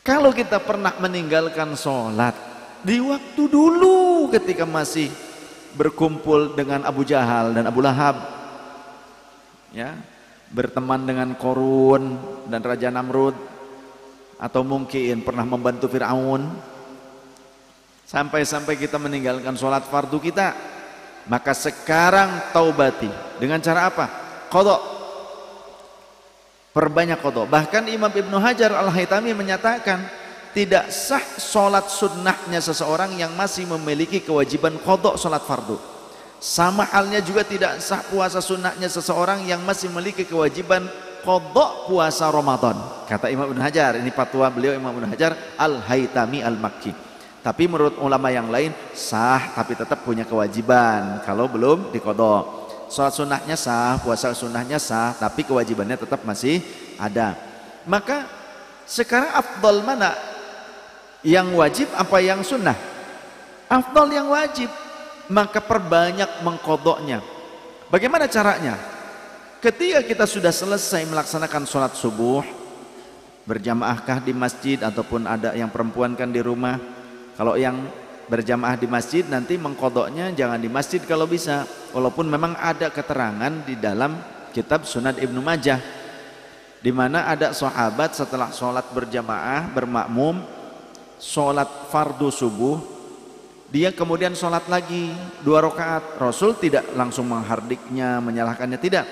Kalau kita pernah meninggalkan sholat di waktu dulu ketika masih berkumpul dengan Abu Jahal dan Abu Lahab, ya, berteman dengan Korun dan Raja Namrud, atau mungkin pernah membantu Fir'aun, sampai-sampai kita meninggalkan sholat fardu kita, maka sekarang taubati dengan cara apa? Qadha, perbanyak qadha. Bahkan Imam Ibnu Hajar Al-Haytami menyatakan tidak sah sholat sunnahnya seseorang yang masih memiliki kewajiban qadha sholat fardu. Sama halnya juga tidak sah puasa sunnahnya seseorang yang masih memiliki kewajiban qadha puasa Ramadan. Kata Imam Ibnu Hajar, ini fatwa beliau Imam Ibnu Hajar Al-Haytami Al-Makki. Tapi menurut ulama yang lain sah, tapi tetap punya kewajiban kalau belum diqadha. Sholat sunnahnya sah, puasa sunnahnya sah, tapi kewajibannya tetap masih ada. Maka sekarang afdal mana? Yang wajib apa yang sunnah? Afdal yang wajib, maka perbanyak mengqadhanya. Bagaimana caranya? Ketika kita sudah selesai melaksanakan sholat subuh, berjamaahkah di masjid ataupun ada yang perempuan kan di rumah. Kalau yang berjamaah di masjid nanti mengqadhanya jangan di masjid kalau bisa, walaupun memang ada keterangan di dalam kitab Sunan Ibnu Majah di mana ada sahabat setelah sholat berjamaah bermakmum sholat fardu subuh, dia kemudian sholat lagi 2 rakaat. Rasul tidak langsung menghardiknya, menyalahkannya, tidak.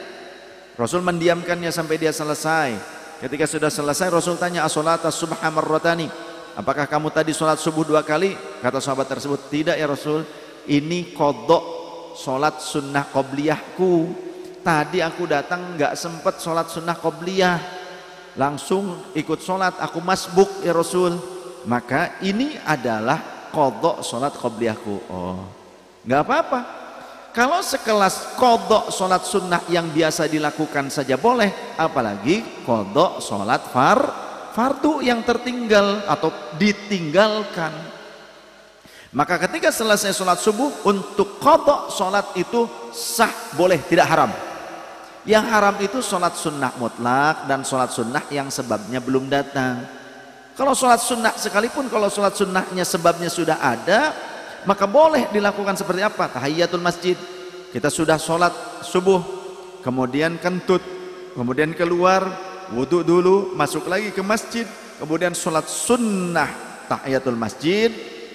Rasul mendiamkannya sampai dia selesai. Ketika sudah selesai Rasul tanya, as-sholata subha marratani, apakah kamu tadi sholat subuh 2 kali? Kata sahabat tersebut, tidak ya Rasul, ini qadha sholat sunnah qobliyahku. Tadi aku datang nggak sempat sholat sunnah qobliyah, langsung ikut sholat, aku masbuk ya Rasul. Maka ini adalah qadha sholat qobliyahku. Oh, nggak apa-apa. Kalau sekelas qadha sholat sunnah yang biasa dilakukan saja boleh, apalagi qadha sholat fardu yang tertinggal atau ditinggalkan. Maka ketika selesai sholat subuh, untuk qadha sholat itu sah, boleh, tidak haram. Yang haram itu sholat sunnah mutlak dan sholat sunnah yang sebabnya belum datang. Kalau sholat sunnah sekalipun, kalau sholat sunnahnya sebabnya sudah ada, maka boleh dilakukan seperti apa? Tahiyatul masjid. Kita sudah sholat subuh, kemudian kentut, kemudian keluar, wudhu dulu, masuk lagi ke masjid, kemudian sholat sunnah tahiyatul masjid,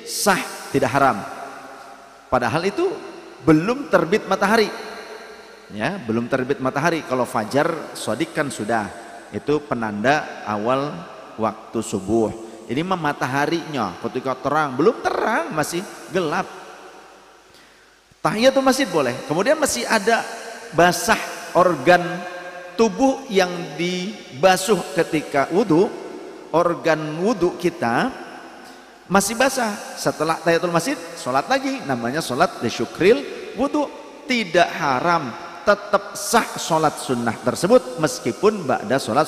sah, tidak haram. Padahal itu belum terbit matahari, ya, belum terbit matahari. Kalau fajar shadiq kan sudah, itu penanda awal waktu subuh. Ini mah mataharinya ketika terang, belum terang, masih gelap. Tahiyatul masjid boleh. Kemudian masih ada basah organ tubuh yang dibasuh ketika wudhu, organ wudhu kita masih basah. Setelah tahiyatul masjid, sholat lagi, namanya sholat lisyukril wudhu. Tidak haram, tetap sah sholat sunnah tersebut meskipun ba'da sholat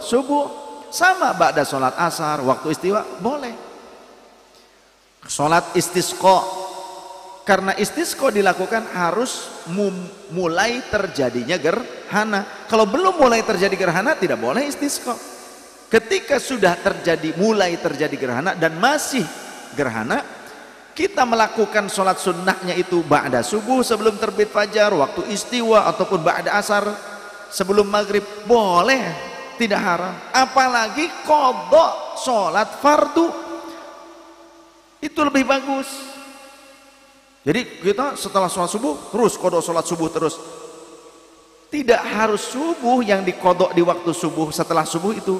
subuh. Sama ba'da sholat asar, waktu istiwa boleh. Sholat istisqa, karena istisqa dilakukan harus mulai terjadinya gerhana. Kalau belum mulai terjadi gerhana tidak boleh istisqa. Ketika sudah mulai terjadi gerhana dan masih gerhana, kita melakukan sholat sunnahnya itu ba'da subuh sebelum terbit fajar, waktu istiwa ataupun ba'da asar sebelum maghrib, boleh, tidak haram. Apalagi qadha sholat fardu, itu lebih bagus. Jadi kita setelah sholat subuh terus qadha sholat subuh terus. Tidak harus subuh yang diqadha di waktu subuh, setelah subuh itu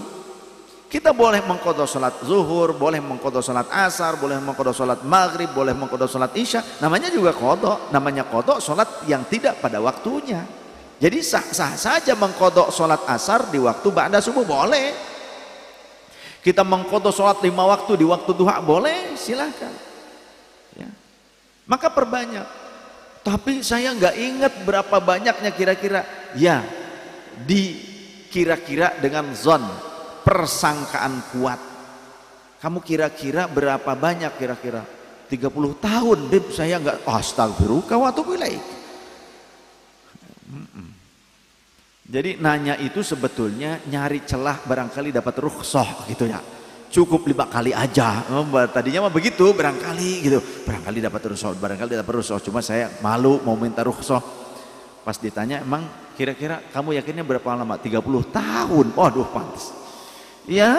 kita boleh mengqadha sholat zuhur, boleh mengqadha sholat asar, boleh mengqadha sholat maghrib, boleh mengqadha sholat isya. Namanya juga qadha, namanya qadha sholat yang tidak pada waktunya. Jadi sah-sah saja mengqadha sholat asar di waktu ba'da subuh, boleh. Kita mengqadha sholat 5 waktu di waktu duha, boleh, silahkan, ya. Maka perbanyak. Tapi saya nggak ingat berapa banyaknya kira-kira. Ya, kira-kira dengan zon, persangkaan kuat. Kamu kira-kira berapa banyak kira-kira? 30 tahun, Beb, saya nggak, astagfirullah wa atubu ilaik. Jadi nanya itu sebetulnya nyari celah barangkali dapat rukhsah gitu ya. cukup 5 kali aja. Tadinya mah begitu, barangkali gitu, barangkali dapat rukhsah, barangkali dapat rukhsah, cuma saya malu mau minta rukhsah. Pas ditanya, emang kira-kira kamu yakinnya berapa lama? 30 tahun. Waduh, pantas. Ya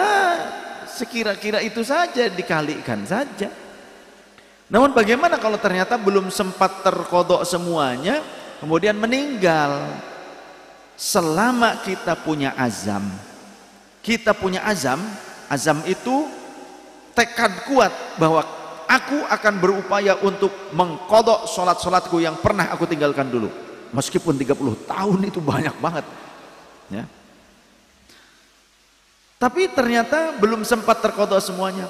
sekira-kira itu saja, dikalikan saja. Namun bagaimana kalau ternyata belum sempat terkodok semuanya, kemudian meninggal? Selama kita punya azam, azam itu tekad kuat bahwa aku akan berupaya untuk mengkodok sholat-sholatku yang pernah aku tinggalkan dulu, meskipun 30 tahun itu banyak banget ya. Tapi ternyata belum sempat terkodok semuanya,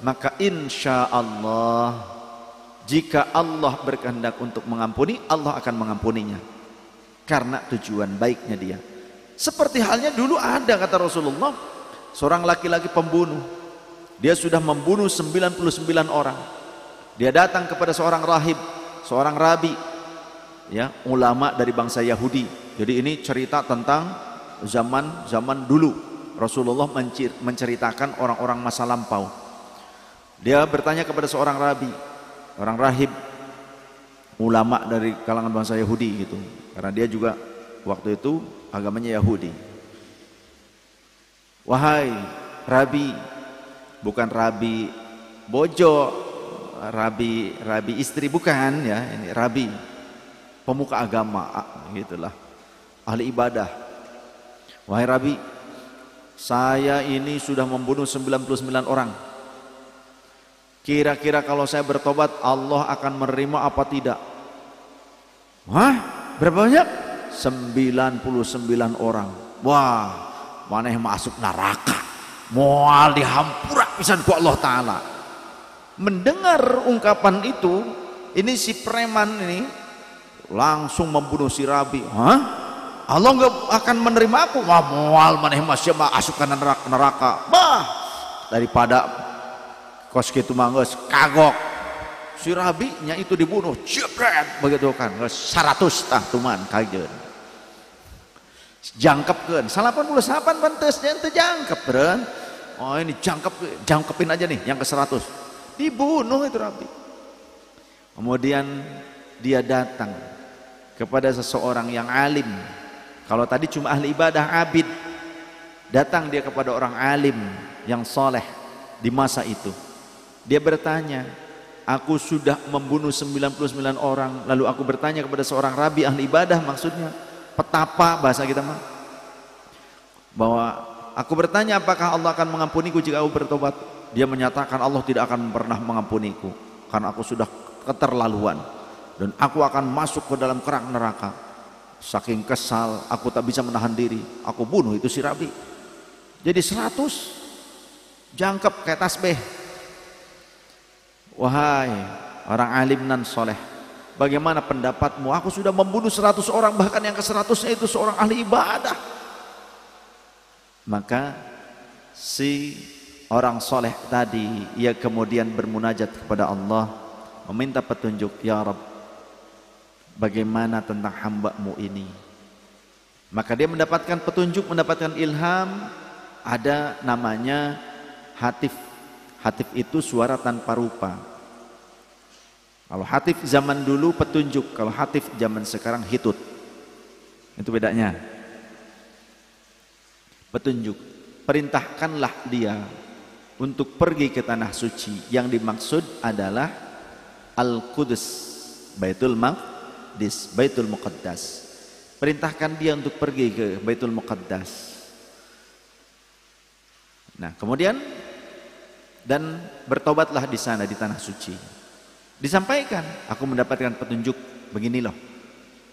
maka insya Allah jika Allah berkehendak untuk mengampuni, Allah akan mengampuninya karena tujuan baiknya dia. Seperti halnya dulu ada, kata Rasulullah, seorang laki-laki pembunuh, dia sudah membunuh 99 orang. Dia datang kepada seorang rahib, seorang rabi ya, ulama dari bangsa Yahudi. Jadi ini cerita tentang zaman dulu. Rasulullah menceritakan orang-orang masa lampau. Dia bertanya kepada seorang rabi, orang rahib, ulama dari kalangan bangsa Yahudi gitu, karena dia juga waktu itu agamanya Yahudi. Wahai rabi, bukan rabi bojo, rabi istri, bukan ya, ini rabi pemuka agama gitulah, ahli ibadah. Wahai rabi, saya ini sudah membunuh 99 orang. Kira-kira kalau saya bertobat, Allah akan menerima apa tidak? Hah? Berapa banyak? 99 orang. Wah, mana yang masuk neraka? Moal dihampura pisan ku Allah Ta'ala. Mendengar ungkapan itu, ini si preman ini langsung membunuh si rabi. Hah? Allah nggak akan menerima aku? Wah, moal mana yang masih masukkan neraka. Bah, daripada kos gitu manggus kagok, si rabinya itu dibunuh, jebret begitu kan, 100 tah tuman kageun, jangkepkeun 88 pantes dan teu jangkep beureun. Oh ini jangkepin aja nih yang ke 100, dibunuh itu rabi. Kemudian dia datang kepada seseorang yang alim. Kalau tadi cuma ahli ibadah, abid, datang dia kepada orang alim yang soleh di masa itu. Dia bertanya, aku sudah membunuh 99 orang. Lalu aku bertanya kepada seorang rabi ahli ibadah, maksudnya petapa bahasa kita mah, bahwa aku bertanya apakah Allah akan mengampuniku jika aku bertobat. Dia menyatakan Allah tidak akan pernah mengampuniku karena aku sudah keterlaluan dan aku akan masuk ke dalam kerang neraka. Saking kesal aku tak bisa menahan diri, aku bunuh itu si rabi. Jadi 100 jangkep kayak tasbih. Wahai orang alim nan soleh, bagaimana pendapatmu? Aku sudah membunuh 100 orang, bahkan yang ke 100-nya itu seorang ahli ibadah. Maka si orang soleh tadi, ia kemudian bermunajat kepada Allah, meminta petunjuk, ya Rabb, bagaimana tentang hamba-Mu ini? Maka dia mendapatkan petunjuk, mendapatkan ilham. Ada namanya hatif. Hatif itu suara tanpa rupa. Kalau hatif zaman dulu petunjuk, kalau hatif zaman sekarang hitut. Itu bedanya. Petunjuk. Perintahkanlah dia untuk pergi ke tanah suci. Yang dimaksud adalah Al-Qudus, Baitul Maqdis, Baitul Muqaddas. Perintahkan dia untuk pergi ke Baitul Muqaddas. Nah, kemudian dan bertobatlah di sana, di tanah suci. Disampaikan, aku mendapatkan petunjuk begini loh.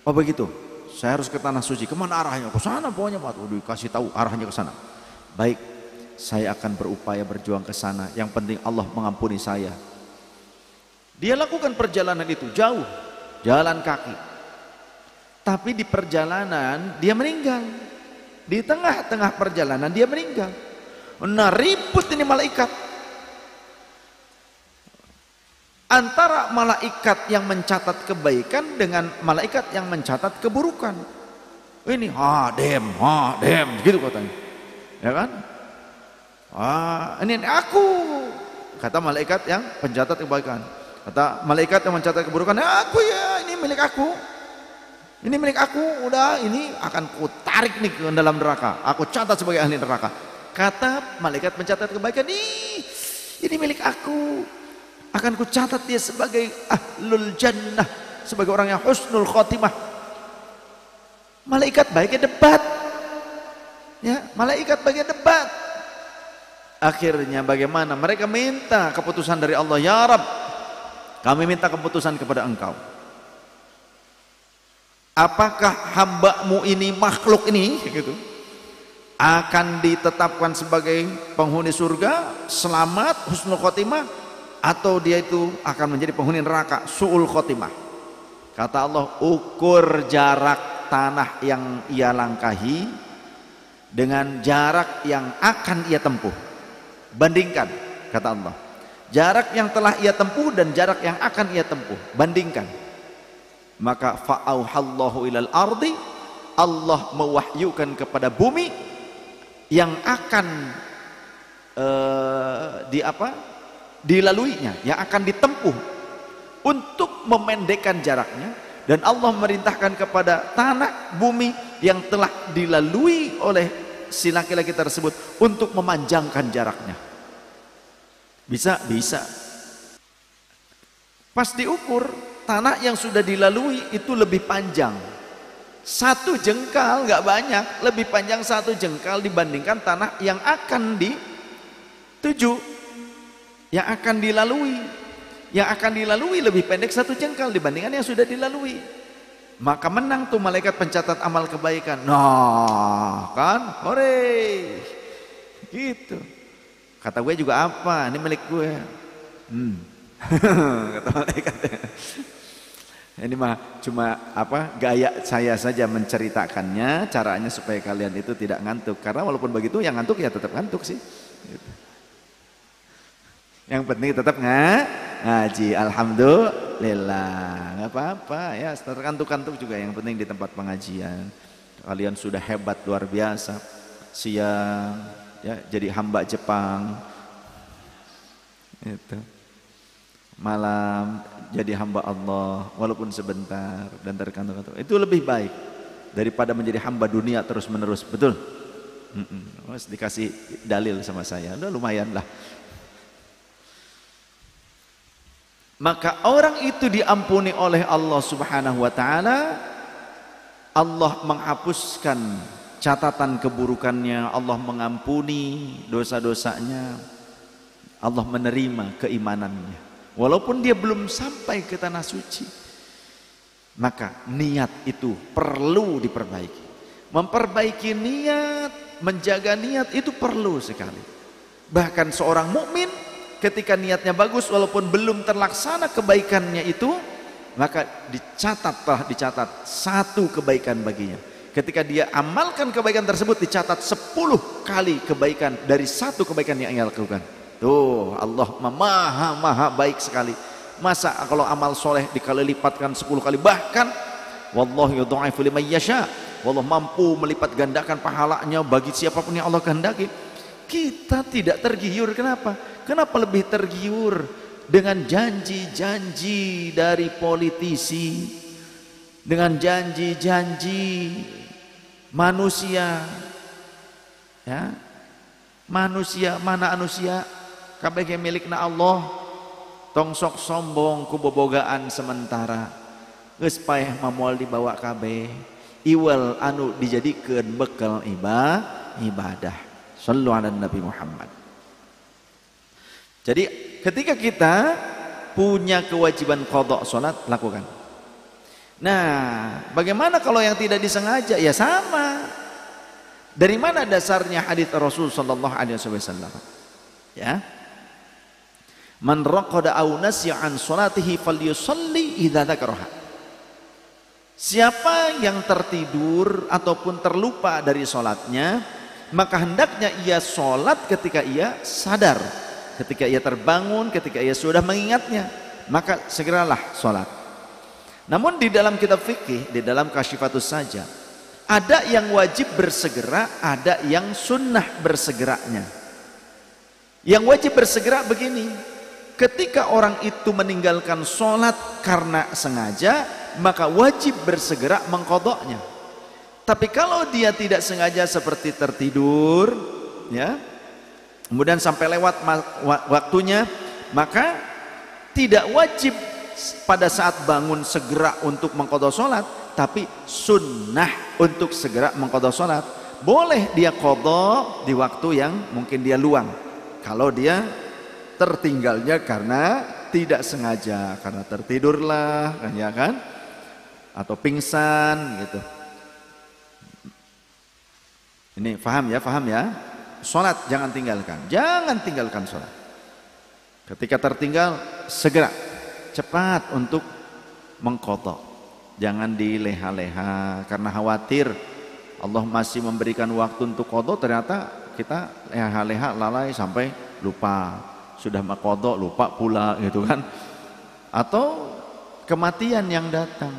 Oh begitu, saya harus ke tanah suci. Kemana arahnya? Ke sana pokoknya Pak. Udah dikasih tahu arahnya ke sana. Baik, saya akan berupaya berjuang ke sana. Yang penting Allah mengampuni saya. Dia lakukan perjalanan itu jauh, jalan kaki. Tapi di perjalanan dia meninggal. Di tengah-tengah perjalanan dia meninggal. Nah, ribut ini malaikat. Antara malaikat yang mencatat kebaikan dengan malaikat yang mencatat keburukan. Ini dem gitu katanya. Ya kan? Ini aku, kata malaikat yang pencatat kebaikan. Kata malaikat yang mencatat keburukan, aku ya, ini milik aku. Ini milik aku, udah ini akan ku tarik nih ke dalam neraka. Aku catat sebagai ahli neraka. Kata malaikat mencatat kebaikan, ini milik aku. Akan ku catat dia sebagai ahlul jannah, sebagai orang yang husnul khotimah. Malaikat baiknya debat. Ya, malaikat baiknya debat. Akhirnya bagaimana? Mereka minta keputusan dari Allah, ya Rabb, kami minta keputusan kepada Engkau. Apakah hamba-Mu ini, makhluk ini gitu, akan ditetapkan sebagai penghuni surga, selamat, husnul khotimah, atau dia itu akan menjadi penghuni neraka, su'ul khotimah? Kata Allah, ukur jarak tanah yang ia langkahi dengan jarak yang akan ia tempuh. Bandingkan, kata Allah, jarak yang telah ia tempuh dan jarak yang akan ia tempuh, bandingkan. Maka fa'auhallahu ilal ardi, Allah mewahyukan kepada bumi yang akan dilaluinya, yang akan ditempuh untuk memendekkan jaraknya. Dan Allah memerintahkan kepada tanah bumi yang telah dilalui oleh si laki-laki tersebut untuk memanjangkan jaraknya. Bisa? Bisa. Pas diukur, tanah yang sudah dilalui itu lebih panjang. 1 jengkal, nggak banyak, lebih panjang 1 jengkal dibandingkan tanah yang akan dituju, yang akan dilalui. Yang akan dilalui lebih pendek 1 jengkal dibandingkan yang sudah dilalui. Maka menang tuh malaikat pencatat amal kebaikan. Nah, kan? Hore. Gitu. Kata gue juga apa? Ini milik gue. Kata malaikat. Ini mah cuma gaya saya saja menceritakannya, caranya supaya kalian itu tidak ngantuk. Karena walaupun begitu yang ngantuk ya tetap ngantuk sih. Gitu. Yang penting tetap ngaji, alhamdulillah, nggak apa-apa ya, terkantuk-kantuk juga, yang penting di tempat pengajian. Kalian sudah hebat luar biasa, siang ya jadi hamba Jepang, itu malam jadi hamba Allah walaupun sebentar dan terkantuk-kantuk, itu lebih baik daripada menjadi hamba dunia terus menerus, betul? Harus dikasih dalil sama saya, udah lumayan lah. Maka orang itu diampuni oleh Allah Subhanahu wa ta'ala. Allah menghapuskan catatan keburukannya, Allah mengampuni dosa-dosanya, Allah menerima keimanannya walaupun dia belum sampai ke tanah suci. Maka niat itu perlu diperbaiki. Memperbaiki niat, menjaga niat itu perlu sekali. Bahkan seorang mukmin ketika niatnya bagus walaupun belum terlaksana kebaikannya itu, maka dicatat 1 kebaikan baginya. Ketika dia amalkan kebaikan tersebut, dicatat 10 kali kebaikan dari 1 kebaikan yang ia lakukan. Tuh, Allah maha baik sekali. Masa kalau amal soleh dikali lipatkan 10 kali, bahkan wallahu yudha'ifu liman yasha, Allah mampu melipat gandakan pahalanya bagi siapapun yang Allah kehendaki. Kita tidak tergiur. Kenapa? Kenapa lebih tergiur dengan janji-janji dari politisi, dengan janji-janji manusia, ya, manusia kabeh milikna Allah, tongsok sombong kubobogaan sementara, geus paeh mamoal dibawa kabeh, iwal anu dijadikeun bekal ibadah. Sallu ala Nabi Muhammad. Jadi ketika kita punya kewajiban qadha salat, lakukan. Nah, bagaimana kalau yang tidak disengaja? Ya sama. Dari mana dasarnya hadits Rasul sallallahu alaihi wasallam? Ya. Man raqada aw nasiya an salatihi falyusalli idza dzakaraha. Siapa yang tertidur ataupun terlupa dari salatnya, maka hendaknya ia sholat ketika ia sadar, ketika ia terbangun, ketika ia sudah mengingatnya, maka segeralah sholat. Namun di dalam kitab fikih, di dalam Kasyifatus Saja, ada yang wajib bersegera, ada yang sunnah bersegeranya. Yang wajib bersegera begini, ketika orang itu meninggalkan sholat karena sengaja, maka wajib bersegera mengqadha'nya. Tapi kalau dia tidak sengaja seperti tertidur, ya, kemudian sampai lewat waktunya, maka tidak wajib pada saat bangun segera untuk mengqadha sholat, tapi sunnah untuk segera mengqadha sholat. Boleh dia qadha di waktu yang mungkin dia luang, kalau dia tertinggalnya karena tidak sengaja, karena tertidurlah, ya kan, atau pingsan gitu. Ini paham ya? Sholat jangan tinggalkan sholat. Ketika tertinggal segera, cepat untuk mengqadha. Jangan dileha-leha karena khawatir Allah masih memberikan waktu untuk qadha, ternyata kita leha-leha lalai sampai lupa, sudah mengqadha lupa pula gitu kan. Atau kematian yang datang,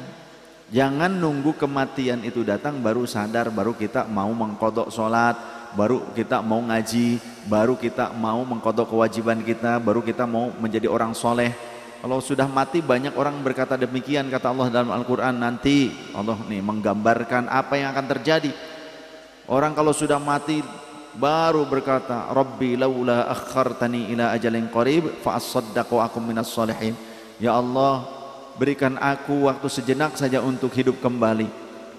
jangan nunggu kematian itu datang baru sadar, baru kita mau mengqadha sholat, baru kita mau ngaji, baru kita mau mengqadha kewajiban kita, baru kita mau menjadi orang soleh. Kalau sudah mati, banyak orang berkata demikian, kata Allah dalam Al-Quran. Nanti Allah nih menggambarkan apa yang akan terjadi. Orang kalau sudah mati baru berkata, Rabbi laula akhartani ila ajalin qarib fa asaddaqu akum minas sholihin. Ya Allah, berikan aku waktu sejenak saja untuk hidup kembali,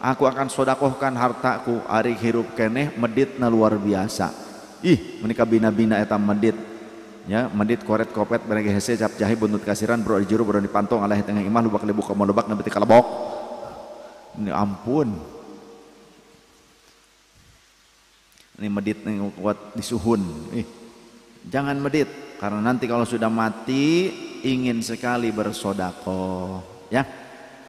aku akan sodakohkan hartaku. Ari hirup keneh meditna luar biasa. Ih, menikah bina-bina eta medit, ya, medit koret kopet beragi hese cap jahi buntut kasiran bro di juru bro di pantong alah tengah imah lubak lebu kamu lebak nabi kalabok. Ini ampun, ini medit nih kuat disuhun. Jangan medit, karena nanti kalau sudah mati ingin sekali bersodakoh, ya.